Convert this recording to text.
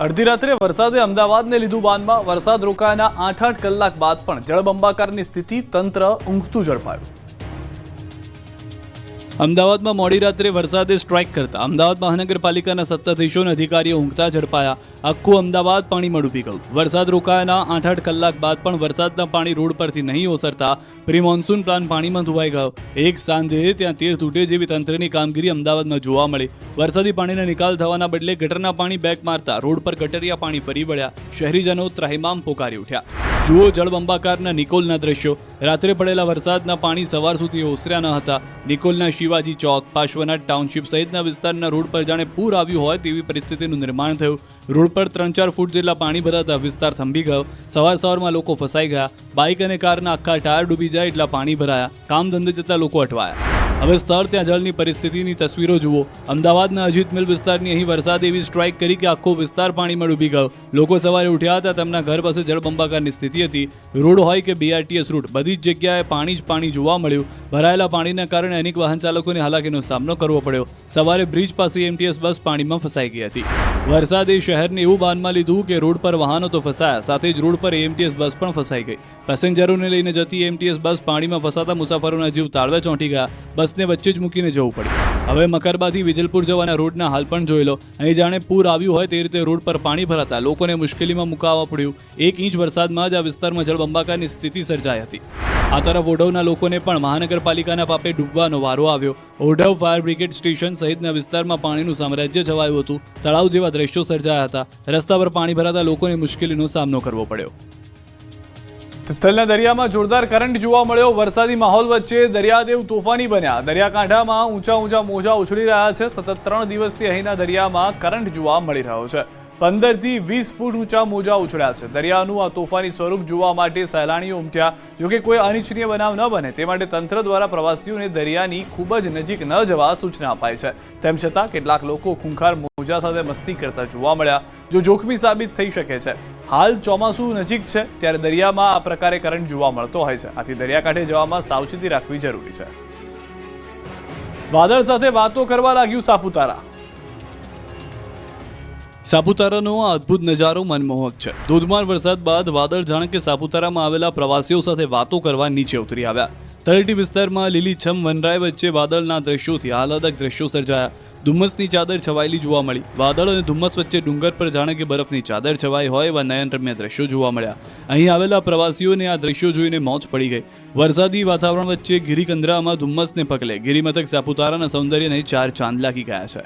અડધી રાત્રે વરસાદે અમદાવાદને લીધું બાનમાં. વરસાદ રોકાયાના 8 કલાક બાદ પણ જળબંબાકારની સ્થિતિ, તંત્ર ઊંઘતું ઝડપાયું. અમદાવાદમાં મોડી રાત્રે વરસાદે સ્ટ્રાઇક કરતા અમદાવાદ મહાનગરપાલિકાના સત્તાધીશો અને અધિકારીઓ ઊંઘતા ઝડપાયા. આખું અમદાવાદ પાણીમાં ડૂબી ગયું. વરસાદ રોકાયાના 8 કલાક બાદ પણ વરસાદના પાણી રોડ પરથી નહીં ઓસરતા પ્રી મોન્સૂન પ્લાન પાણીમાં ધોવાઈ ગયો. એક સાંજે ત્યાં તીર તૂટે જેવી તંત્રની કામગીરી અમદાવાદમાં જોવા મળી. વરસાદી પાણીનો નિકાલ થવાના બદલે ગટરના પાણી બેક મારતા રોડ પર ગટરિયા પાણી ફરી વળ્યા. શહેરીજનો ત્રાહિમામ પોકારી ઉઠ્યા. જુઓ જળબંબાકારના નિકોલના દ્રશ્યો. રાત્રે પડેલા વરસાદના પાણી સવાર સુધી ઓસર્યા ન હતા. નિકોલના શિવાજી ચોક, પાર્શ્વનાથ ટાઉનશીપ સહિતના વિસ્તારના રોડ પર જાણે પૂર આવ્યું હોય તેવી પરિસ્થિતિનું નિર્માણ થયું. રોડ પર 3-4 ફૂટ જેટલા પાણી ભરાતા વિસ્તાર થંભી ગયો. સવારમાં લોકો ફસાઈ ગયા. બાઇક અને કારના આખા ટાયર ડૂબી જાય એટલા પાણી ભરાયા. કામ ધંધે જતા લોકો અટવાયા. હવે સ્થળ ત્યાં જળની પરિસ્થિતિની તસવીરો જુઓ. અમદાવાદના અજીત મિલ વિસ્તારની અહીં વરસાદ એવી સ્ટ્રાઇક કરી કે આખો વિસ્તાર પાણીમાં ડૂબી ગયો. લોકો સવારે ઉઠ્યા હતા, તેમના ઘર પાસે જળબંબાકારની સ્થિતિ હતી. રોડ હોય કે BRTS રૂટ, બધી જ જગ્યાએ પાણી જ પાણી જોવા મળ્યું. ભરાયેલા પાણીના કારણે અનેક વાહન ચાલકોને હાલાકીનો સામનો કરવો પડ્યો. સવારે બ્રિજ પાસે AMTS બસ પાણીમાં ફસાઈ ગઈ હતી. વરસાદે શહેરને એવું બાનમાં લીધું કે રોડ પર વાહનો તો ફસાયા, સાથે જ રોડ પર AMTS બસ પણ ફસાઈ ગઈ. પેસેન્જરોને લઈને જતી AMTS બસ પાણીમાં ફસાતા મુસાફરોના જીવ તાળવે ચોંટી ગયા. બસને વચ્ચે જ મૂકીને જવું પડ્યું. હવે મકરબાથી વિજલપુર જવાના રોડના હાલ પણ જોઈ લો. અહીં જાણે પૂર આવ્યું હોય તે રીતે રોડ પર પાણી ભરાતા લોકોને મુશ્કેલીમાં મુકાવવા પડ્યું. 1 ઇંચ વરસાદમાં જ આ વિસ્તારમાં જળબંબાકારની સ્થિતિ સર્જાઈ હતી. આ તરફ ઓઢવના લોકોને પણ મહાનગરપાલિકાના પાપે ડૂબવાનો વારો આવ્યો. ઓઢવ ફાયર બ્રિગેડ સ્ટેશન સહિતના વિસ્તારમાં પાણીનું સામ્રાજ્ય છવાયું હતું. તળાવ જેવા દ્રશ્યો સર્જાયા હતા. રસ્તા પર પાણી ભરાતા લોકોને મુશ્કેલીનો સામનો કરવો પડ્યો. તિથલના દરિયામાં જોરદાર કરંટ જોવા મળ્યો. વરસાદી માહોલ વચ્ચે દરિયાદેવ તોફાની બન્યા. દરિયાકાંઠામાં ઊંચા મોજા ઉછળી રહ્યા છે. સતત 3 દિવસથી અહીંના દરિયામાં કરંટ જોવા મળી રહ્યો છે. 15 થી 20 ફૂટ ઊંચા મોજા ઉછળ્યા છે. દરિયાનું આ તોફાની સ્વરૂપ જોવા માટે સહેલાણીઓ ઉમટ્યા. જોકે કોઈ અનિચ્છનીય બનાવ ન બને તે માટે તંત્ર દ્વારા પ્રવાસીઓને દરિયાની ખૂબ જ નજીક ન જવા સૂચના અપાઈ છે. તેમ છતાં કેટલાક લોકો ખૂંખાર મોજા સાથે મસ્તી કરતા જોવા મળ્યા, જો જોખમી સાબિત થઈ શકે છે. હાલ ચોમાસું નજીક છે ત્યારે દરિયામાં આ પ્રકારે કરંટ જોવા મળતો હોય છે. આથી દરિયાકાંઠે જવામાં સાવચેતી રાખવી જરૂરી છે. વાદળ સાથે વાતો કરવા લાગ્યું સાપુતારા. સાપુતારાનો આ અદ્ભુત નજારો મનમોહક છે. ધોધમાર વરસાદ બાદ વાદળ જાણે કે સાપુતારામાં આવેલા પ્રવાસીઓ સાથે વાતો કરવા નીચે ઉતરી આવ્યા. તળેટી વિસ્તારમાં લીલીછમ વનરાય વચ્ચે વાદળના દ્રશ્યોથી આહલાદક દ્રશ્યો સર્જાયા. ધુમ્મસની ચાદર છવાયેલી જોવા મળી. વાદળ અને ધુમ્મસ વચ્ચે ડુંગર પર જાણે કે બરફની ચાદર છવાઈ હોય એવા નયનરમ્ય દ્રશ્યો જોવા મળ્યા. અહીં આવેલા પ્રવાસીઓને આ દ્રશ્યો જોઈને મોજ પડી ગઈ. વરસાદી વાતાવરણ વચ્ચે ગિરિકંદરામાં ધુમ્મસને પગલે ગિરિમથક સાપુતારાના સૌંદર્યને 4 ચાંદ લાગી ગયા છે.